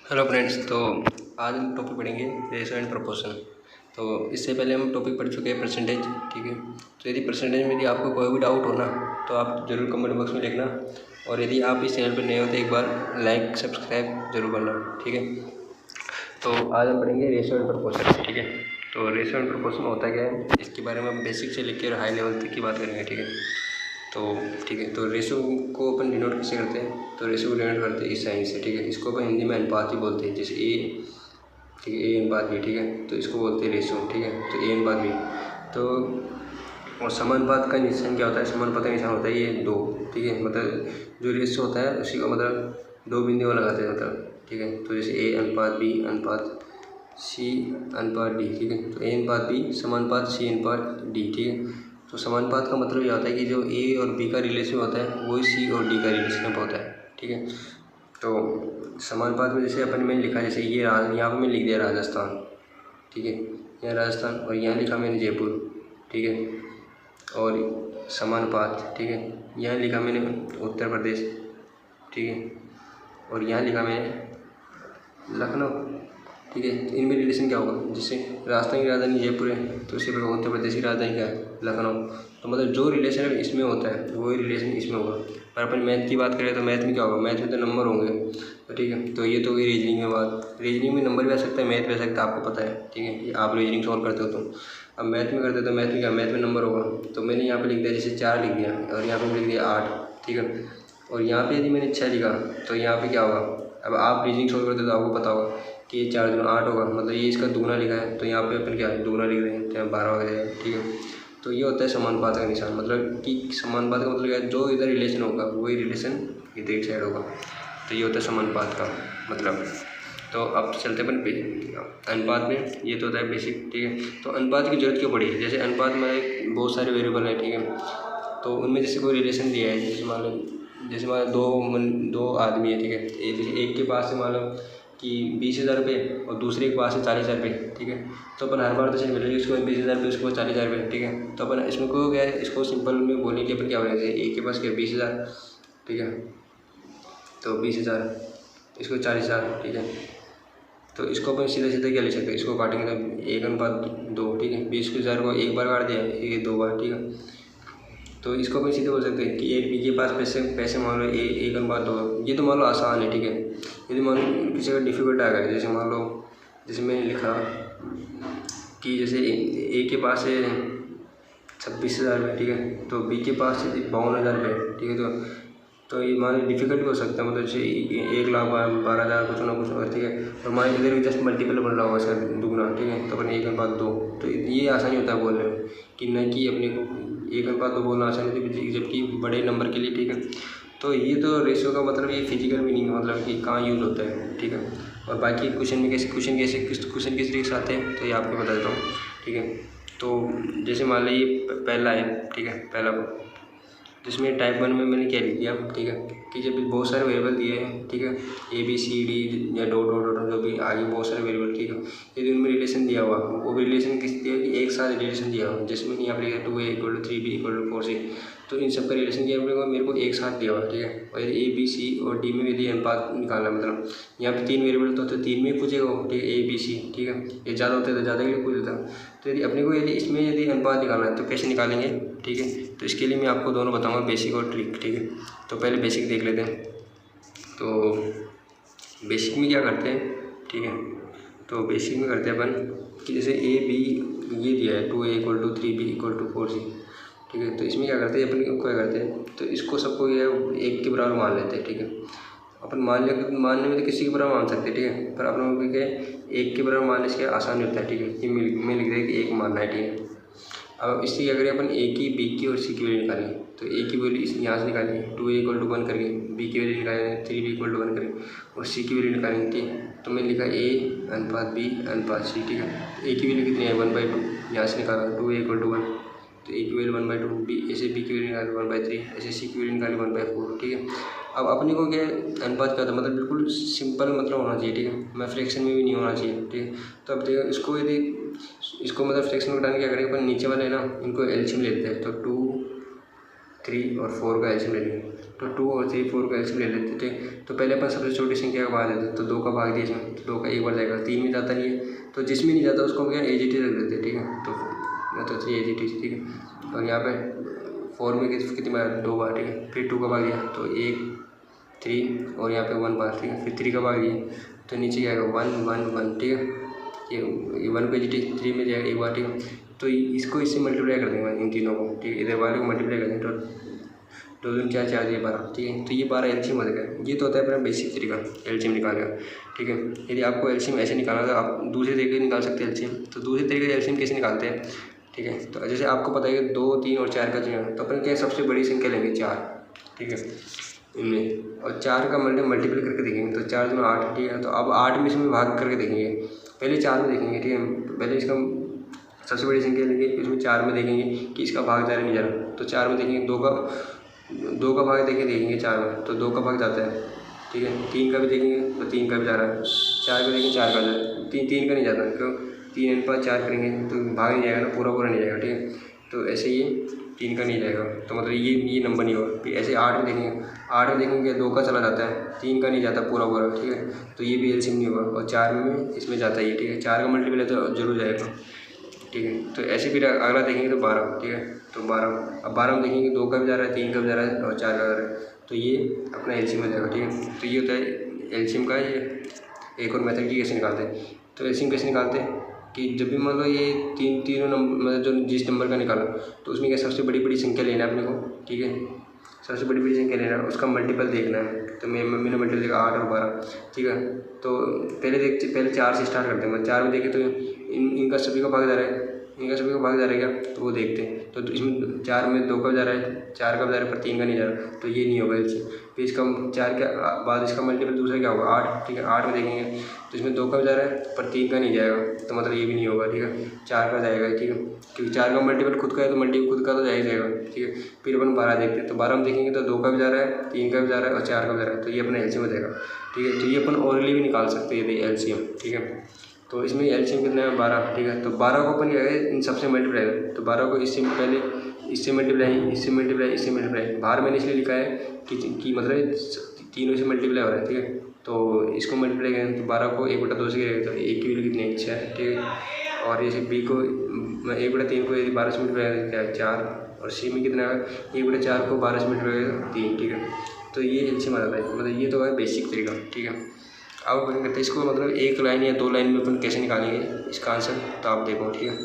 Hello friends, तो आज हम टॉपिक पढ़ेंगे रेशो एंड प्रोपोर्शन। तो इससे पहले हम टॉपिक पढ़ चुके हैं परसेंटेज, ठीक है। तो यदि परसेंटेज में यदि आपको कोई भी डाउट हो ना तो आप ज़रूर कमेंट बॉक्स में लिखना, और यदि आप इस चैनल पर नए हो तो एक बार लाइक सब्सक्राइब जरूर करना, ठीक है। तो आज हम पढ़ेंगे रेशो एंड प्रोपोर्शन, ठीक है। तो रेशो एंड प्रोपोर्शन होता क्या है, इसके बारे में हम बेसिक से लेकर हाई लेवल तक की बात करेंगे, ठीक है। तो ठीक है, तो रेशो को अपन डिनोट कैसे करते हैं, तो रेशो को डिनोट करते हैं इस साइन से, ठीक है। इसको अपन हिंदी में अनुपात ही बोलते हैं, जैसे ए, ठीक है, ए अनुपात बी, ठीक है। तो इसको बोलते हैं रेशो, ठीक है। तो ए अनुपात बी, तो और समानुपात का निशान क्या होता है, समानुपात का निशान होता है ये 2, ठीक है। मतलब जो रेशो होता है उसी को मतलब 2 बिंदुओं लगाते हैं, मतलब, ठीक है। तो जैसे ए अनुपात बी अनुपात सी अनुपात डी, ठीक है। तो ए अनुपात बी समानुपात सी अनुपात डी, ठीक है। तो समानुपात का मतलब यह होता है कि जो ए और बी का रिलेशन होता है वही सी और डी का रिलेशन होता है, ठीक है। तो समानुपात में जैसे अपन मैंने लिखा, जैसे ये यहाँ पर मैं लिख दिया राजस्थान, ठीक है, यहाँ राजस्थान, और यहाँ लिखा मैंने जयपुर, ठीक है। और समानुपात, ठीक है, यहाँ लिखा मैंने उत्तर प्रदेश, ठीक है। और यहाँ लिखा मैंने लखनऊ, ठीक है। तो इनमें रिलेशन क्या होगा, जैसे राजस्थान की राजधानी जयपुर है तो उसी प्रकार उत्तर प्रदेश की राजधानी क्या है, लखनऊ। तो मतलब जो रिलेशन इसमें होता है वही रिलेशन इसमें होगा। पर अपन मैथ की बात करें तो मैथ में क्या होगा, मैथ में तो नंबर होंगे, तो ठीक है। तो ये तो हुई रीजनिंग में बात, रीजनिंग में नंबर भी आ सकता है, मैथ भी आ सकता है, आपको पता है, ठीक है, कि आप रीजनिंग सॉल्व करते हो। तो अब मैथ में करते हो तो मैथ में क्या, मैथ में नंबर होगा। तो मैंने यहाँ पे लिख दिया, जैसे 4 लिख दिया, और यहाँ पे लिख दिया 8, ठीक है। और यहाँ पे यदि मैंने 6 लिखा तो यहाँ पे क्या होगा, अब आप रीजनिंग सॉल्व करते हो तो आपको पता होगा कि ये 4 दूना 8 होगा, मतलब ये इसका दुगना लिखा है तो यहाँ पे अपन क्या दुगना लिख रहे हैं, तो यहाँ 12 हो जाएगा, ठीक है। तो ये होता है समानुपात का निशान, मतलब कि समानुपात का मतलब क्या है, जो इधर रिलेशन होगा वही रिलेशन इधर एक साइड होगा। तो ये होता है समानुपात का मतलब। तो अब चलते अपन अनुपात में, ये तो होता है बेसिक, ठीक है। तो अनुपात की जरूरत क्यों पड़ी है, जैसे अनुपात में बहुत सारे वेरिएबल है, ठीक है। तो उनमें जैसे कोई रिलेशन दिया है, जैसे मान लो दो आदमी है, ठीक है। एक के पास से मान लो कि 20,000 रुपये और दूसरे के पास से 40,000 रुपये, ठीक है। तो अपन हर बार तो मिलेगी, उसको 20,000 रुपये, उसको 40,000 रुपये, ठीक है। तो अपन इसमें को क्या है, इसको सिंपल में बोलने के लिए अपन क्या बोलेंगे, एक के पास क्या 20,000, ठीक है। तो 20,000, इसको 40,000, ठीक है। तो इसको अपन सीधा सीधा क्या ले सकते हैं, इसको काटेंगे तो 1:2, ठीक है। 20,000 को एक बार काट दिया, ये 2 बार, ठीक है। तो इसको अपन सीधे बोल सकते हैं कि एक बी के पास पैसे मान लो 1:2, ये तो मान लो आसान है, ठीक है। यदि मान लो किसी का डिफिकल्ट आ गया, जैसे मान लो, जैसे मैंने लिखा कि जैसे ए के पास है 26,000 रुपये, ठीक है। तो बी के पास है 52,000 रुपये, ठीक है। तो ये मान लो डिफिकल्ट भी हो सकता है, मतलब जैसे 1,12,000 कुछ ना कुछ होगा, ठीक है। और मान इधर भी जस्ट मल्टीपल बन रहा होगा इसका दुगना, ठीक है। तो अपन 1:2, तो ये आसानी होता है बोलने में, कि न कि अपने को 1:2 बोलना आसानी होती है, जबकि बड़े नंबर के लिए, ठीक है। तो ये तो रेशियो का मतलब ये फिजिकल मीनिंग है, मतलब कि कहाँ यूज़ होता है, ठीक है। और बाकी क्वेश्चन किस तरीके से आते हैं तो ये आपको बता देता हूँ, ठीक है। तो जैसे मान लो ये पहला है, ठीक है, पहला जिसमें टाइप 1 में मैंने क्या लिख दिया, ठीक है, कि जब बहुत सारे वेरिएबल दिए हैं, ठीक है, ए बी सी डी या डॉट डॉट डॉट जो भी आगे बहुत सारे वेरिएबल, ठीक है। यदि उनमें रिलेशन दिया हुआ, वो रिलेशन किस दिया कि एक साथ रिलेशन दिया हुआ, जिसमें यहाँ पर लिखा 2a = 3b = 4c, तो इन सब का रिलेशन दिया मेरे को एक साथ दिया हुआ, ठीक है। और यदि ए बी सी और डी में यदि अनुपात निकालना, मतलब यहाँ पे 3 वेरिएबल तो 3 में पूछेगा वो, ठीक है, ए बी सी, ठीक है। ये ज़्यादा होते तो ज़्यादा के लिए पूछ देता। तो यदि अपने को इसमें यदि अनुपात निकालना है तो कैसे निकालेंगे, ठीक है। तो इसके लिए मैं आपको दोनों बताऊंगा, बेसिक और ट्रिक, ठीक है। तो पहले बेसिक देख लेते हैं। तो बेसिक में क्या करते हैं, ठीक है। तो बेसिक में करते हैं अपन कि जैसे ए बी ये दिया है 2a = 3b = 4c, ठीक है। तो इसमें क्या करते हैं, अपन क्या करते हैं, तो इसको सबको ये 1 के बराबर मान लेते हैं, ठीक है। अपन मानने में तो किसी के बराबर मान सकते हैं, ठीक है। पर अपन लोग क्या है, 1 के बराबर मानने से आसान होता है, ठीक है। ये मैं लिख दिया कि 1 मानना है, ठीक है। अब इससे क्या करें, अपन ए की, बी की और सी की वैल्यू निकालें। तो ए की वैल्यू यहाँ से निकालेंगे 2a = 1 करके, बी की वैल्यू निकालेंगे 3b = 1 करके, और सी की वैल्यू निकालेंगे, ठीक है। तो मैंने लिखा a अनुपात b अनुपात c, ठीक है। ए की वैल्यू कितनी है 1/2, यहाँ से निकाला 2a = 1, तो ए की वैल्यू 1/2, बी ऐसे बी की वैल्यू निकाली 1/3, ऐसे सी की वैल्यू निकाली 1/4, ठीक है। अब अपने को क्या अनुपात क्या होता है, मतलब बिल्कुल सिंपल मतलब होना चाहिए, ठीक है। मैं फ्रैक्शन में भी नहीं होना चाहिए, ठीक है। तो अब देखो इसको यदि इसको मतलब फ्रैक्शन में घटाने क्या करेंगे, अपन नीचे वाले ना इनको एलसीएम लेते हैं, तो 2, 3 और 4 का एलसीएम ले लेंगे। तो 2 और 3 4 का एलसीएम ले लेते हैं, ठीक। तो पहले अपन सबसे छोटी संख्या का भाग देते हैं, तो 2 का भाग दिया इसमें, तो 2 का एक बार जाएगा, 3 में जाता नहीं है, तो जिसमें नहीं जाता उसको हम क्या एज इट इज रख देते हैं, ठीक है। तो 3 एज इट इज, ठीक है। और यहाँ पे 4 में कितनी बार 2 बार, ठीक है। फिर 2 का भाग दिया तो 1 3 और यहाँ पे 1 बार, ठीक है। फिर 3 का भाग दिया तो नीचे जाएगा 1 1 1, ठीक है। ये 1 पे जी 3 में जाएगा एक बार, ठीक है। तो इसको इससे मल्टीप्लाई कर देंगे इन तीनों को, ठीक है। इधर वाले को मल्टीप्लाई कर देंगे, तो 2 दूनी 4 4 ये 12, ठीक है। तो ये 12 एलसीएम हो जाएगा। ये तो होता है अपना बेसिक तरीका एलसीएम निकालने का, ठीक है। यदि आपको एलसीएम ऐसे निकालना तो आप दूसरे तरीके से निकाल सकते हैं एलसीएम। तो दूसरे तरीके से एलसीएम कैसे निकालते हैं, ठीक है। तो जैसे आपको पता है कि 2 3 और 4 का चुना, तो अपन क्या सबसे बड़ी संख्या लेंगे 4, ठीक है, इनमें, और 4 का मल्टीपल करके देखेंगे, तो 4 दूनी 8, ठीक है। तो अब 8 में इसमें भाग करके देखेंगे, पहले 4 में देखेंगे, ठीक है। पहले इसका सबसे बड़ी संख्या लेंगे, इसमें 4 में देखेंगे कि इसका भाग जा रहा है नहीं जा रहा, तो 4 में देखेंगे 2 का भाग देखेंगे 4 में, तो 2 का भाग जाता है, ठीक है। 3 का भी देखेंगे तो 3 का भी जा रहा है, 4 का देखेंगे 4 का जा रहा है, 3 का नहीं जाता, क्यों 3 N 5 4 करेंगे तो भाग नहीं जाएगा ना, पूरा नहीं जाएगा, ठीक है। तो ऐसे ये 3 का नहीं जाएगा, तो मतलब ये नंबर नहीं होगा। फिर ऐसे 8 में देखेंगे, 8 में देखेंगे 2 का चला जाता है, 3 का नहीं जाता पूरा, ठीक है। तो ये भी एलसीएम नहीं होगा, और 4 में इसमें जाता है ये, ठीक है। 4 का मल्टीपल है तो जरूर जाएगा, ठीक है। तो ऐसे फिर अगला देखेंगे तो 12, ठीक है। तो 12, अब 12 में देखेंगे 2 का भी जा रहा है, 3 का भी जा रहा है और 4 का जा रहा है, तो ये अपना एलसीएम हो जाएगा, ठीक है। तो ये होता है एलसीएम का ये एक और मेथड की कैसे निकालते हैं। तो एलसीएम कैसे निकालते हैं कि जब भी मान लो ये तीनों नंबर, मतलब जो जिस नंबर का निकाला, तो उसमें क्या सबसे बड़ी संख्या लेना है अपने को, ठीक है। सबसे बड़ी संख्या लेना है, उसका मल्टीपल देखना है। तो मैंने मल्टीपल देखा 8 और 12, ठीक है। तो पहले 4 से स्टार्ट करते हैं, 4 में देखें तो इनका सभी का भाग जा रहा है, क्या, तो वो देखते हैं। तो इसमें 4 में 2 का जा रहा है, 4 का जा रहा है, पर 3 का नहीं जा रहा, तो ये नहीं होगा एलसीएम। फिर इसका 4 के बाद इसका मल्टीपल दूसरा क्या होगा 8, ठीक है। 8 में देखेंगे तो इसमें 2 का जा रहा है पर 3 का नहीं जाएगा, तो मतलब ये भी नहीं होगा, ठीक है। 4 का जाएगा, ठीक है, क्योंकि 4 का मल्टीपल खुद का है, तो मल्टीपल खुद का तो जाएगा, ठीक है। फिर अपन 12 देखते हैं, तो 12 में देखेंगे तो 2 का भी जा रहा है, 3 का भी जा रहा है और 4 का भी जा रहा है, तो ये अपना एलसीएम हो जाएगा, ठीक है। तो ये अपन ओरली भी निकाल सकते हैं यदि एलसीएम, ठीक है। तो इसमें एलसीएम कितना है 12, ठीक है। तो 12 को अपन क्या है इन सबसे मल्टीप्लाई करें, तो 12 को इससे पहले इससे मल्टीप्लाई, बाहर मैंने इसलिए लिखा है कि मतलब तीनों से मल्टीप्लाई हो रहा है, ठीक है। तो इसको मल्टीप्लाई करें तो 12 को 1/2 से गिरेगा, तो 1 की वैल्यू कितनी है 6, ठीक है। और जैसे बी को 1/3 को यदि 12 से मल्टीप्लाई करें क्या है 4, और सी में कितना है 1/4 को 12 से मल्टीप्लाई करें 3, ठीक है। तो ये एलसीएम आ जाता है, मतलब ये तो है बेसिक तरीका, ठीक है। अब अपन करते हैं इसको, मतलब 1 लाइन या 2 लाइन में अपन कैसे निकालेंगे इसका आंसर, तो आप देखो, ठीक है।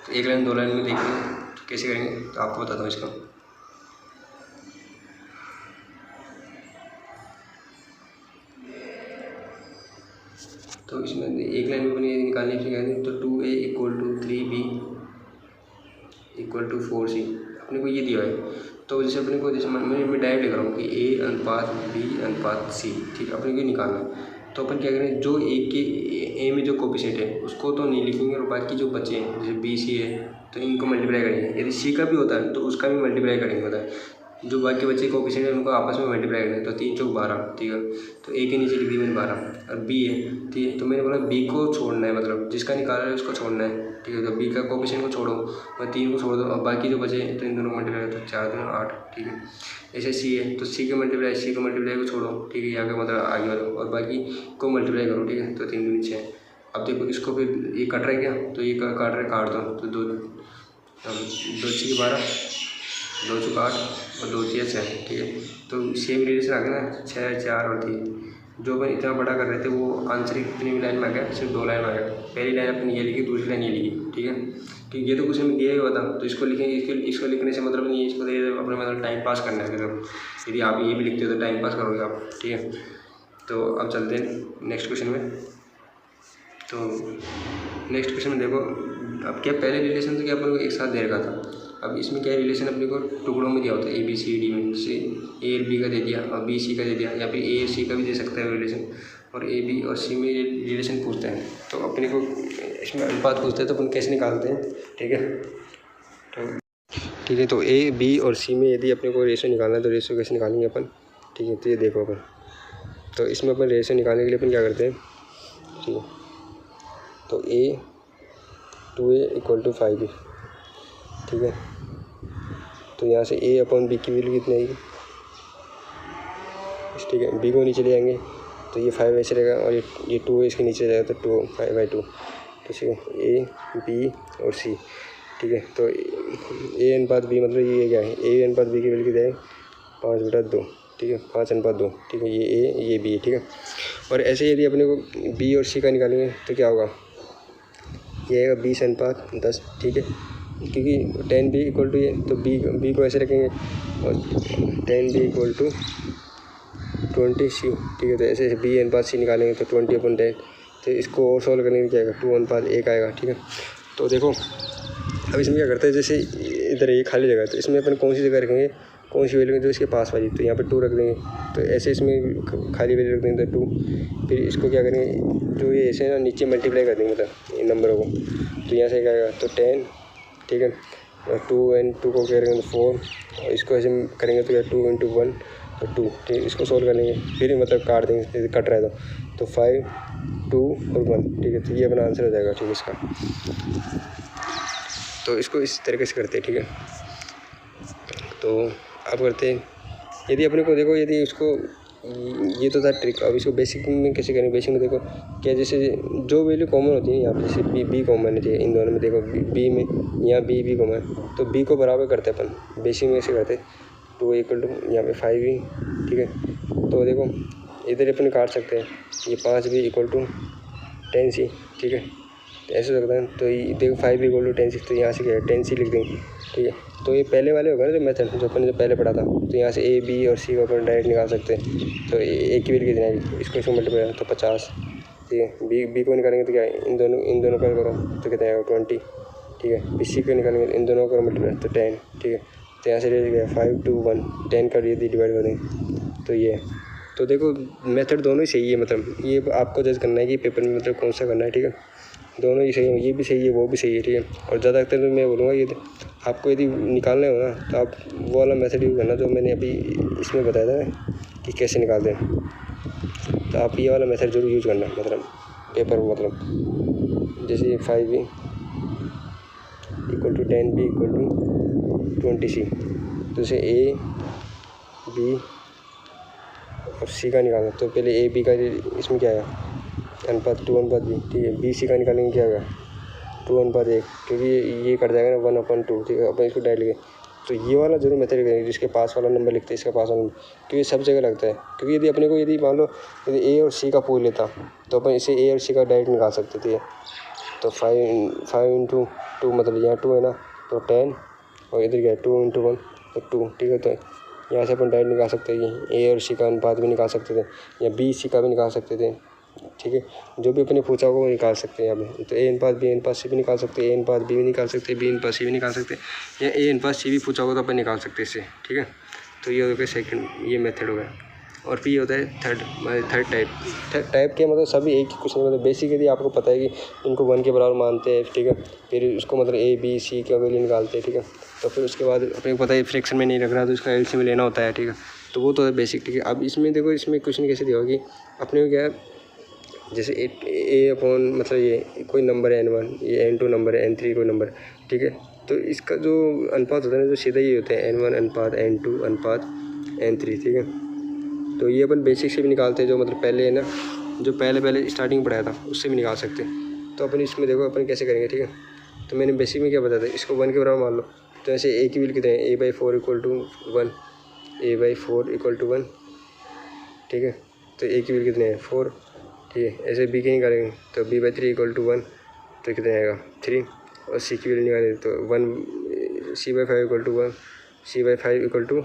तो 1 लाइन 2 लाइन में देखेंगे तो कैसे करेंगे, तो आपको बताता हूँ इसका। तो इसमें 1 लाइन में अपन ये निकालने के लिए तो 2a = 3b = 4c अपने को ये दिया है। तो जैसे अपने को जैसे मैं डायरेक्ट लिख रहा हूँ कि a अनुपात b अनुपात c, ठीक है। अपने को ये निकालना है, तो अपन क्या करें जो ए में जो कोफिशिएंट है उसको तो नहीं लिखेंगे, और बाकी जो बचे हैं जैसे बी सी है तो इनको मल्टीप्लाई करेंगे। यदि सी का भी होता है तो उसका भी मल्टीप्लाई करेंगे, मतलब जो बाकी बच्चे कोफिशिएंट है उनको आपस में मल्टीप्लाई करेंगे, तो 3 चौक 12, ठीक है। तो ए के नीचे लिख दी मैंने 12, और बी है, ठीक है। तो मैंने बोला बी को छोड़ना है, मतलब जिसका निकाल रहा है उसको छोड़ना है, ठीक है। तो बी का कोफिशिएंट को छोड़ो और 3 को छोड़ दो, और बाकी जो बचे तो इन दोनों को मल्टीप्लाई तो 4 2 8, ठीक है। ऐसे सी है तो सी को मल्टीप्लाई को छोड़ो, ठीक है, यहाँ का मतलब आगे वाला, और बाकी को मल्टीप्लाई करो, ठीक है। तो 3 2 6। अब देखो इसको फिर ये कट रहा है क्या, तो ये काट दो, तो 2 6 12, 2 चौक 8 और 2 6 6, ठीक है। तो सेम रिलेशन आ गया ना, 6 4 और 3। जो अपन इतना बड़ा कर रहे थे वो आंसर कितनी लाइन में आ गया, सिर्फ 2 लाइन में आ गया। पहली लाइन अपनी ये लिखी, दूसरी लाइन ये लिखी, ठीक है। कि ये तो कुछ हमें दिया ही हुआ था, तो इसको लिखेंगे, इसको लिखने से मतलब नहीं है, इसको अपने मतलब टाइम पास करना है। तो यदि आप ये भी लिखते हो तो टाइम पास करोगे आप, ठीक है। तो अब चलते हैं नेक्स्ट क्वेश्चन में। तो नेक्स्ट क्वेश्चन में देखो, अब क्या पहले रिलेशन तो क्या अपन को एक साथ दे रखा था, अब इसमें क्या रिलेशन अपने को टुकड़ों में दिया होता है, ए बी सी डी में, से ए और बी का दे दिया और बी सी का दे दिया, या फिर ए और सी का भी दे सकता है रिलेशन, और ए बी और सी में रिलेशन पूछते हैं। तो अपने को इसमें अनुपात पूछते हैं, तो अपन कैसे निकालते हैं, ठीक है। तो ठीक है, तो ए बी और सी में यदि अपने को रेशो निकालना है तो रेशो कैसे निकालेंगे अपन, ठीक है। तो ये देखो अपन, तो इसमें अपन रेशो निकालने के लिए अपन क्या करते हैं, ठीक है। तो a 2a = 5 है, ठीक है। तो यहाँ से a/b की वैल्यू कितनी आएगी ठीक है। बी को नीचे ले जाएंगे तो ये 5 ऐसे रहेगा और ये 2 इसके नीचे जाएगा तो 2 5/2 तो ठीक है। ए बी और सी, ठीक है। तो ए अनुपात बी मतलब ये क्या है, ए अनुपात बी की वैल्यू कितना है 5/2, ठीक है। 5/2, ठीक है। ये ए ये बी, ठीक है। और ऐसे यदि अपने को बी और सी का निकालेंगे तो क्या होगा, ये आएगा 20/10, ठीक है। क्योंकि 10b इक्वल टू ये तो बी को ऐसे रखेंगे और 10b इक्वल टू 20c, ठीक है। तो ऐसे बी अनुपात सी निकालेंगे तो 20/10, तो इसको और सॉल्व करने में क्या आएगा 2:1 आएगा, ठीक है। तो देखो अब इसमें क्या करते हैं, जैसे इधर ये खाली जगह है तो इसमें अपन कौन सी जगह रखेंगे, कौन सी वैल्यू तो इसके पास वाली, तो यहाँ पे 2 रख देंगे। तो ऐसे इसमें खाली वैल्यू रख देंगे तो 2, फिर इसको क्या करेंगे, जो ये ऐसे ना नीचे मल्टीप्लाई कर देंगे मतलब इन नंबरों को, तो यहाँ से क्या आएगा तो 10, ठीक है। और 2 and 2 को क्या करेंगे तो 4, और इसको ऐसे करेंगे तो क्या 2 × 1 तो 2, ठीक है। इसको सोल्व कर लेंगे फिर मतलब काट देंगे, जैसे कट रहा है तो 5 2 और 1, ठीक है। तो ये अपना आंसर हो जाएगा, ठीक है इसका। तो इसको इस तरीके से करते हैं, ठीक है। तो अब करते हैं, यदि अपने को देखो यदि उसको ये तो था ट्रिक। अब इसको बेसिक में कैसे करेंगे, बेसिक में देखो क्या, जैसे जो वैल्यू कॉमन होती है यहाँ पे, जैसे बी कॉमन है इन दोनों में, देखो बी में यहाँ बी कॉमन, तो बी को बराबर करते हैं अपन, बेसिक में ऐसे करते 2 इक्वल टू यहाँ पे 5b, ठीक है। तो देखो इधर अपन काट सकते हैं, ये 5b इक्वल टू 10c, ठीक है। तो ऐसे हो सकता है, तो ये देखो 5b इक्वल टू 10c, तो यहाँ से क्या है 10c लिख देंगे, ठीक है। तो ये पहले वाले होगा ना जो मेथड जो अपन ने पहले पढ़ा था, तो यहाँ से ए बी और सी को अपन डायरेक्ट निकाल सकते हैं। तो ए की वैल्यू कितना है, इसको मल्टीप्लाई तो 50, ठीक है। बी को निकालेंगे तो क्या है, इन दोनों का करो तो कितना आएगा 20, ठीक है। सी को निकालेंगे इन दोनों का मल्टीप्लाई तो 10, ठीक है। तो यहाँ से ले गया 5 2 1 10 का यदि डिवाइड कर देंगे तो ये, तो देखो मेथड दोनों ही सही है, मतलब ये आपको जज करना है कि पेपर में मतलब कौन सा करना है, ठीक है। दोनों ही सही है, ये भी सही है वो भी सही है, ठीक है। और ज़्यादातर तो मैं बोलूँगा ये आपको यदि निकालना हो ना तो आप वो वाला मेथड यूज़ करना जो मैंने अभी इसमें बताया था ना कि कैसे निकालते हैं, तो आप ये वाला मेथड जरूर यूज़ करना, मतलब पेपर में, मतलब जैसे 5b equal to 10b equal to 20c, तो जैसे ए बी और सी का निकालना, तो पहले ए बी का इसमें क्या आया अनुपात 2:b, ठीक है। बी सी का निकालेंगे क्या होगा 2:1, क्योंकि ये कट जाएगा ना 1/2, ठीक है। अपन इसको डाल लेंगे, तो ये वाला जरूर मेथड करेंगे जिसके पास वाला नंबर लिखते हैं, इसका पास वाला नंबर, क्योंकि सब जगह लगता है। क्योंकि यदि अपने को यदि मान लो यदि ए और सी का पूल लेता तो अपन इसे ए और सी का डायरेक्ट निकाल सकते थे। तो 5 × 2 मतलब यहाँ 2 है ना, तो 10 और इधर क्या है 2 × 1 तो 2, ठीक है। तो यहाँ से अपन डायरेक्ट निकाल सकते हैं, ए और सी का अनुपात भी निकाल सकते थे या बी सी का भी निकाल सकते थे, ठीक है। जो भी अपने पूछा होगा वो निकाल सकते हैं यहाँ पे। तो ए अनुपात बी अनुपात सी भी निकाल सकते हैं, ए अनुपात बी भी निकाल सकते हैं, बी अनुपात सी भी निकाल सकते हैं, या ए अनुपात सी भी पूछा होगा तो अपन निकाल सकते हैं इससे, ठीक है। तो ये हो गया सेकंड, ये मेथड हो गया। और फिर ये होता है थर्ड टाइप के, मतलब सभी एक ही कुछ नहीं, मतलब बेसिक यदि आपको पता है कि इनको 1 के बराबर मानते हैं, ठीक है। फिर उसको मतलब ए बी सी का वैल्यू निकालते हैं, ठीक है। तो फिर उसके बाद अपने को पता है फ्रैक्शन में नहीं रख रहा तो इसका एलसीएम लेना होता है, ठीक है। तो वो तो है बेसिक, ठीक है। अब इसमें देखो इसमें क्वेश्चन कैसे दिया होगा कि अपने को क्या है, जैसे ए अपॉन मतलब ये कोई नंबर है n1, ये n2 नंबर है, n3 कोई नंबर, ठीक है। तो इसका जो अनुपात होता है ना जो सीधा ये होता है n1 अनुपात n2 अनुपात n3, ठीक है। तो ये अपन बेसिक से भी निकालते हैं, जो मतलब पहले है ना जो पहले स्टार्टिंग पढ़ाया था उससे भी निकाल सकते हैं। तो अपन इसमें देखो अपन कैसे करेंगे, ठीक है। तो मैंने बेसिक में क्या बताया था, इसको 1 के बराबर मान लो, तो ऐसे ए की वैल्यू कितने हैं, a/4 equal to 1, a/4 equal to 1, ठीक है। तो ए की वैल्यू कितने हैं 4, ठीक है। ऐसे बी की निकालेंगे तो b/3 इक्वल टू 1, तो कितने आएगा 3, और सी की वैल्यू निकालेंगे तो 1, c/5 equal to 1, c/5 equal to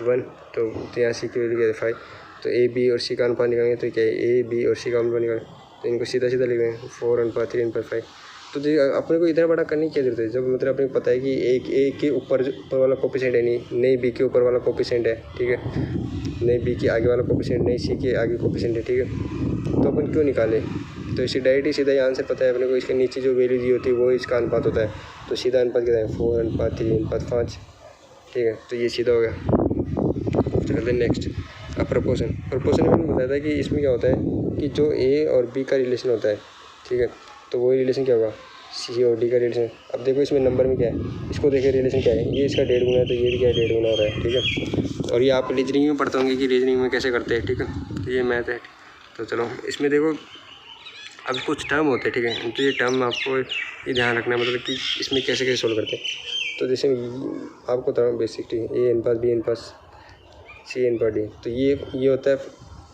1, तो यहाँ सी की वैल्यू क्या है 5। तो ए बी और सी का अनुपात निकालेंगे तो क्या है ए बी और सी का अनुपात निकालेंगे तो इनको सीधा लिख देंगे 4:3:5। तो अपने को इतना बड़ा करने की क्या जरूरत है, जब मतलब अपने को पता है कि ए के ऊपर वाला कोफिशिएंट है, नहीं बी के ऊपर वाला कोफिशिएंट है, ठीक है। नहीं बी के आगे वाला कोफिशिएंट, नहीं सी के आगे कोफिशिएंट है, ठीक है। तो अपन क्यों निकाले, तो इसे डायरेक्ट ही सीधा आंसर पता है अपने को, इसके नीचे जो वैल्यू दी होती है वो इसका अनुपात होता है। तो सीधा अनुपात कितना है 4:3:5, ठीक है। तो ये सीधा हो गया। चलते नेक्स्ट, अब प्रपोर्शन में मैंने बताया था कि इसमें क्या होता है कि जो ए और बी का रिलेशन होता है, ठीक है। तो वही रिलेशन क्या होगा सी और डी का रिलेशन। अब देखो इसमें नंबर में क्या है, इसको देखिए रिलेशन क्या है, ये इसका 1.5 गुना है तो ये भी क्या है 1.5 गुना हो रहा है, ठीक है। और ये आप रीजनिंग में पढ़ते होंगे कि रीजनिंग में कैसे करते हैं, ठीक है। तो ये मैथ है। तो चलो इसमें देखो अब कुछ टर्म होते हैं, ठीक है। तो ये टर्म आपको ये ध्यान रखना है, मतलब कि इसमें कैसे कैसे सोल्व करते हैं। तो जैसे आपको बताऊँ बेसिकली ए अनुपात बी अनुपात सी अनुपात डी। तो ये होता है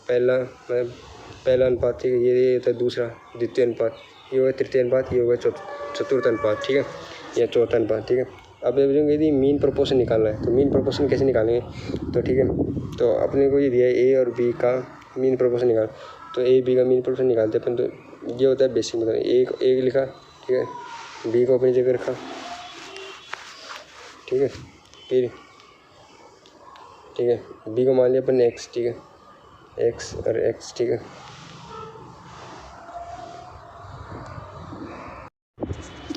पहला अनुपात, ठीक है। ये होता है दूसरा द्वितीय अनुपात, ये होगा तृतीय अनुपात, ये होगा चतुर्थ अनुपात, ठीक है, या चौथा अनुपात, ठीक है। अब यदि मीन प्रोपोर्शन निकालना है तो मीन प्रोपोर्शन कैसे निकालेंगे, तो ठीक है। तो अपने को ये दिया है ए और बी का मीन प्रोपोर्शन निकाल, तो ए बी का मीन प्रोपोर्शन निकालते हैं अपन। तो ये होता है बेसिक, मतलब एक लिखा, ठीक है, बी को अपनी जगह रखा, ठीक है, फिर ठीक है बी को मान लिया अपन एक्स, ठीक है, एक्स और एक्स, ठीक है।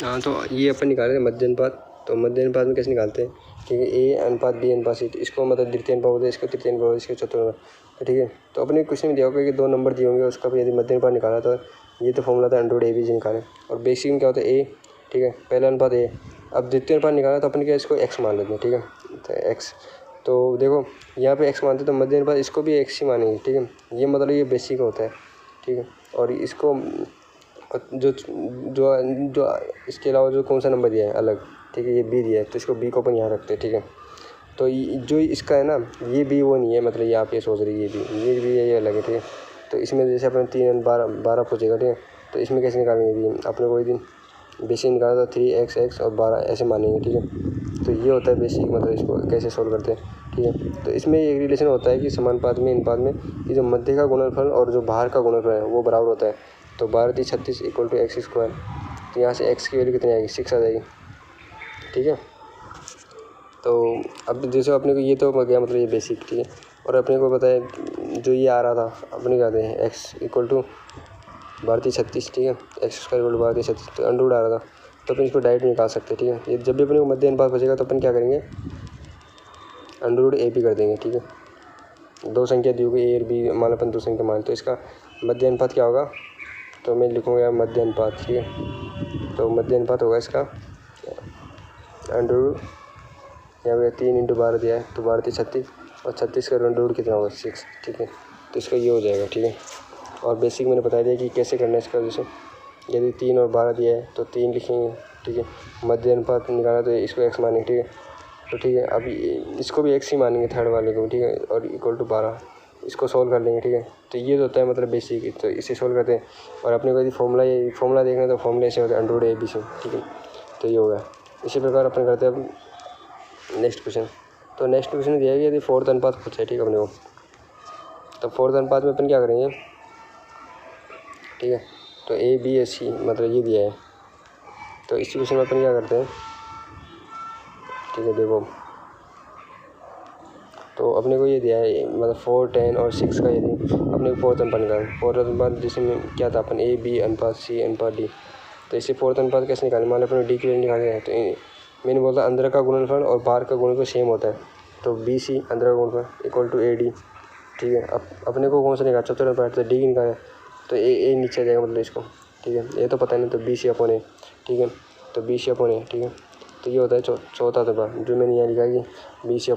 हाँ, तो ये अपन निकाले थे मध्य अनुपात। तो मध्य अनुपात में कैसे निकालते हैं, ठीक है, ए अनुपात बी अनुपात सी। इसको मतलब द्वितीय अनुपात होता है, इसको तृतीय अनुपात, इसको चतुर्थ अनुपात, ठीक है। तो अपने क्वेश्चन में दिया होगा कि 2 नंबर दिए होंगे, उसका भी यदि मध्य अनुपात निकाला तो ये तो फॉर्मूला था अंडर ए बी जी निकालें। और बेसिक में क्या होता है ए, ठीक है, पहला अनुपात ए। अब द्वितीय अनुपात निकाला तो अपन क्या इसको एक्स मान लेते हैं, ठीक है, तो एक्स। तो देखो यहाँ पे एक्स मानते तो मध्य अनुपात इसको भी एक्स ही मानेंगे, ठीक है। ये मतलब ये बेसिक होता है, ठीक है। और इसको जो जो जो इसके अलावा जो कौन सा नंबर दिया है अलग, ठीक है, ये बी दिया है, तो इसको बी को अपन यहाँ रखते हैं, ठीक है। तो जो इसका है ना, ये बी वो नहीं है, मतलब ये आप ये सोच रही है ये बी है, ये अलग है, ठीक है। तो इसमें जैसे अपने 3 12 पूछेगा, ठीक है। तो इसमें कैसे निकालेंगे बी, अपने कोई दिन बेसिक निकाला तो 3x और 12 ऐसे मानेंगे, ठीक है। तो ये होता है बेसिक, मतलब इसको कैसे सोल्व करते हैं, ठीक है। तो इसमें एक रिलेशन होता है कि समानुपात में अनुपात में कि जो मध्य का गुणनफल और जो बाहर का गुणनफल है वो बराबर होता है। तो 12 × 36 = x²। तो यहाँ से x की वैल्यू कितनी आएगी, 6 आ जाएगी, ठीक है। तो अब जैसे अपने को ये तो हो गया, मतलब ये बेसिक, ठीक है। और अपने को पता है जो ये आ रहा था, अपने कहते हैं x = 12 × 36, ठीक है, x² = 12 × 36, तो अंडर रूट आ रहा था। तो अपन इसको डायरेक्ट निकाल सकते हैं, ठीक है। ये जब भी अपने को मध्य अनुपात बचेगा तो अपन क्या करेंगे, अंडर रूट ए बी कर देंगे, ठीक है। 2 संख्या दी होगी ए और बी, मान अपन 2 संख्या मान, तो इसका मध्य अनुपात क्या होगा, तो मैं लिखूँगा मध्य अनुपात, ठीक है। तो मध्य अनुपात होगा इसका अंडर रूट, यहाँ पे 3 × 12 दिया है, तो 12 × 36, और 36 का अंडर रूट कितना होगा, 6, ठीक है। तो इसका ये हो जाएगा, ठीक है। और बेसिक मैंने बता दिया कि कैसे करना है इसका। जैसे यदि 3 और 12 दिया है तो 3 लिखेंगे, ठीक है। मध्य अनुपात निकाला तो इसको x मानेंगे, ठीक है। तो ठीक है, अभी इसको भी x ही मानेंगे, थर्ड वाले को, ठीक है, और = 12, इसको सोल्व कर लेंगे, ठीक है। तो ये जो होता है मतलब बेसिक, तो इसे सोल्व करते हैं। और अपने को यदि फॉर्मूला देखना है तो फॉर्मूला ऐसे होता है under root A B C, ठीक है। तो ये हो गया। इसी प्रकार अपन करते हैं अब नेक्स्ट क्वेश्चन। तो नेक्स्ट क्वेश्चन दिया है यदि 4th अनुपात पूछा है, ठीक है, अपने को। तो 4th अनुपात में अपन क्या करेंगे, ठीक है। तो ए बी एस सी मतलब ये दिया है, तो इस क्वेश्चन में अपन क्या करते हैं, ठीक है। देखो तो अपने को ये दिया है, मतलब 4, 10 और 6 का यदि अपने को 4th अनुपात निकालना। 4th अनुपात जिसमें क्या था, अपन ए बी अनुपात सी अनुपात डी। तो इससे 4th अनुपात कैसे निकालें, मान लो अपने डी की वैल्यू निकालनी है। तो मैंने बोला अंदर का गुणनफल और बाहर का गुणनफल सेम होता है, तो बी सी अंदर का गुणनफल = ए डी, ठीक है। अब अपने को कौन सा निकाला, चतुर्थ अनुपात, तो डी निकाला, तो ए नीचे आ जाएगा, मतलब इसको, ठीक है। ये तो पता नहीं, तो BC/A, ठीक है। तो BC/A, ठीक है। तो ये होता है चौथा अनुपात, जो मैंने यहाँ लिखा है कि BC/A।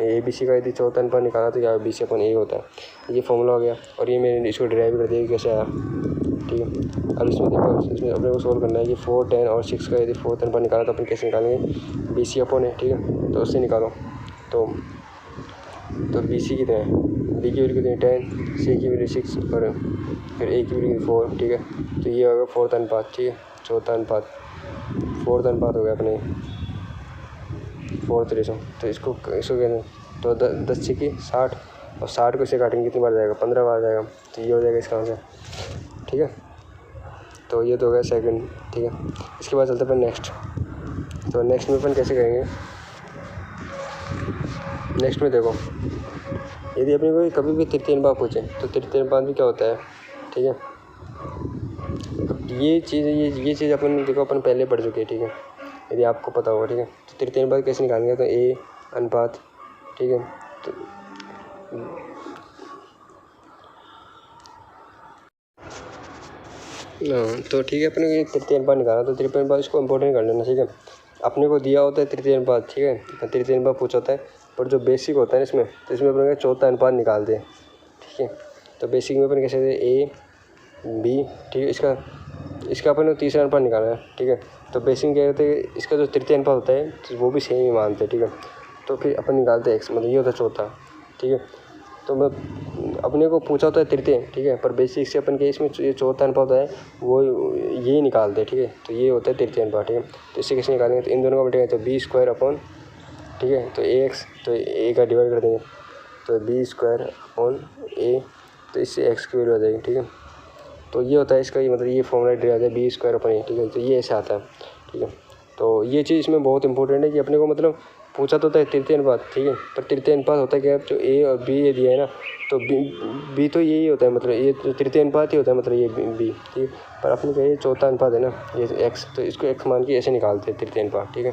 ABC का यदि चौथा अनुपात निकाला तो क्या BC/A होता है। ये फॉर्मूला हो गया, और ये मैंने इसको ड्राइव कर दिया कैसे आया, ठीक है। अब इसमें देखो, इसमें अपने को सोल्व करना है कि 4, 10 और 6 का यदि 4th अनुपात निकाला तो अपन कैसे निकालेंगे, BC/A, ठीक है। तो उससे निकालो। तो BC कितने हैं, B की वैल्यू कितनी है 10, C की वैल्यू 6 और फिर A की वैल्यू 4, ठीक है। तो ये होगा 4th अनुपात, ठीक है। चौथा अनुपात 4th अनुपात हो गया अपने 4th रेशो। तो इसको कहते हैं, तो 10 × 60, और 60 को इसे काटेंगे कितनी बार जाएगा, 15 बार जाएगा। तो ये हो जाएगा इसका आंसर, ठीक है। तो ये तो हो गया सेकंड, ठीक है। इसके बाद चलते अपन नेक्स्ट। तो नेक्स्ट में अपन कैसे करेंगे, नेक्स्ट में देखो यदि अपने को कभी भी तृतीय अनुपात पूछे तो तृतीय अनुपात भी क्या होता है, ठीक है। अब ये चीज़ अपन देखो अपन पहले पढ़ चुके हैं, ठीक है, यदि आपको पता होगा, ठीक है। तो तृतीय अनुपात कैसे निकालेंगे, तो ए अनुपात, ठीक है। तो ठीक है, अपने को तृतीय अनुपात निकालना, तो तृतीय अनुपात इसको इंपॉर्टेंट कर लेना, ठीक है। अपने को दिया होता है तृतीय अनुपात, ठीक है, तृतीय अनुपात पूछा होता है पर जो बेसिक होता है ना इसमें, तो इसमें अपन चौथा अनुपात निकालते हैं, ठीक है। तो बेसिक में अपन कैसे ए बी, ठीक है, इसका अपन तीसरा अनुपात निकालना है, ठीक है। तो बेसिक में क्या करते हैं, इसका जो तृतीय अनुपात होता है तो वो भी सेम ही मानते हैं, ठीक है। तो फिर अपन निकालते हैं एक्स, मतलब ये होता है चौथा, ठीक है। तो मैं अपने को पूछा होता है तृतीय, ठीक है, पर बेसिक से अपन के इसमें ये चौथा अनुपात होता है वो ये निकालते हैं, ठीक है। तो ये होता है तृतीय अनुपात, ठीक है। तो इससे कैसे निकालेंगे, तो इन दोनों का बटेगा तो बी स्क्वायर अपॉन, ठीक है, तो ए एक्स, तो ए का डिवाइड कर देंगे तो बी स्क्वायर अपॉन ए, तो इससे एक्स की वैल्यू आ जाएगी, ठीक है। तो ये होता है इसका, ये मतलब ये फॉर्मूला डिवाइड आता है बी स्क्वायर अपॉन ए, ठीक है। तो ये ऐसे आता है, ठीक है। तो ये चीज़ इसमें बहुत इंपॉर्टेंट है कि अपने को मतलब पूछा तो होता है तृतीय अनुपात, ठीक है, पर तृतीय अनुपात होता है क्या, जो ए और बी ये दिया है ना, तो बी तो यही होता है, मतलब ये तो तृतीय अनुपात ही होता है, मतलब ये बी, ठीक है। पर अपने क्या ये चौथा अनुपात है ना, ये एक्स, तो इसको एक्स मान के ऐसे निकालते हैं तृतीय अनुपात, ठीक है।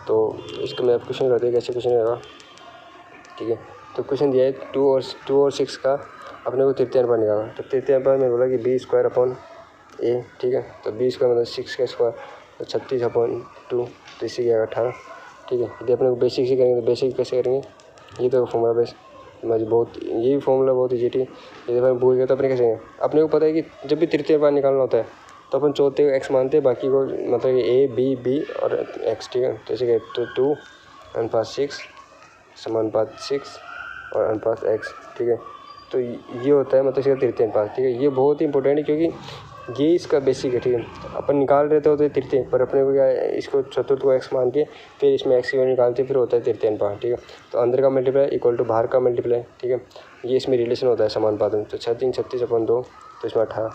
तो इसको मैं क्वेश्चन करते हैं कैसे क्वेश्चन रहेगा, ठीक है। तो क्वेश्चन दिया है 2 और 6 का अपने को तृतीय अनुपात निकालना। तो तृतीय अनुपात में बोला कि बी स्क्वायर अपॉन ए, ठीक है। तो बी स्क्वायर मतलब 6 का स्क्वायर, तो 36 अपॉन 2, तो इससे क्या 18, ठीक है। यदि अपने को बेसिक से करेंगे तो बेसिक कैसे करेंगे, ये तो फॉर्मूला बेस मुझे बहुत, यही फॉर्मूला बहुत ईजी, ठीक है। यदि अपन भूल गए तो अपने कैसे, अपने को पता है कि जब भी तृतीय अनुपात निकालना होता है तो अपन चौथे को एक्स मानते हैं, बाकी को मतलब ए बी और एक्स, ठीक है। तो इसे तो 2 अनुपात 6 समानुपात 6 और अनुपात एक्स, ठीक है। तो ये होता है मतलब इसका तृतीय अनुपात, ठीक है। ये बहुत ही इंपॉर्टेंट है क्योंकि ये इसका बेसिक है, ठीक है। अपन निकाल रहे होते तृतीय, पर अपने को क्या है, इसको चतुर्थ को एक्स मान के फिर इसमें एक्स की वैल्यू निकालते फिर होता है तृतीय अनुपात, ठीक है। तो अंदर का मल्टीप्लाई इक्वल टू बाहर का मल्टीप्लाई, ठीक है। ये इसमें रिलेशन होता है समानुपात में। तो 36 अपॉन 2, तो इसमें 18,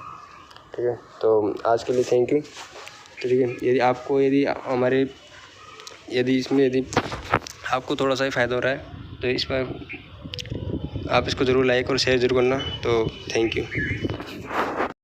ठीक है। तो आज के लिए थैंक यू, ठीक है। यदि आपको यदि आपको थोड़ा सा ही फ़ायदा हो रहा है तो इस पर आप इसको ज़रूर लाइक और शेयर ज़रूर करना। तो थैंक यू।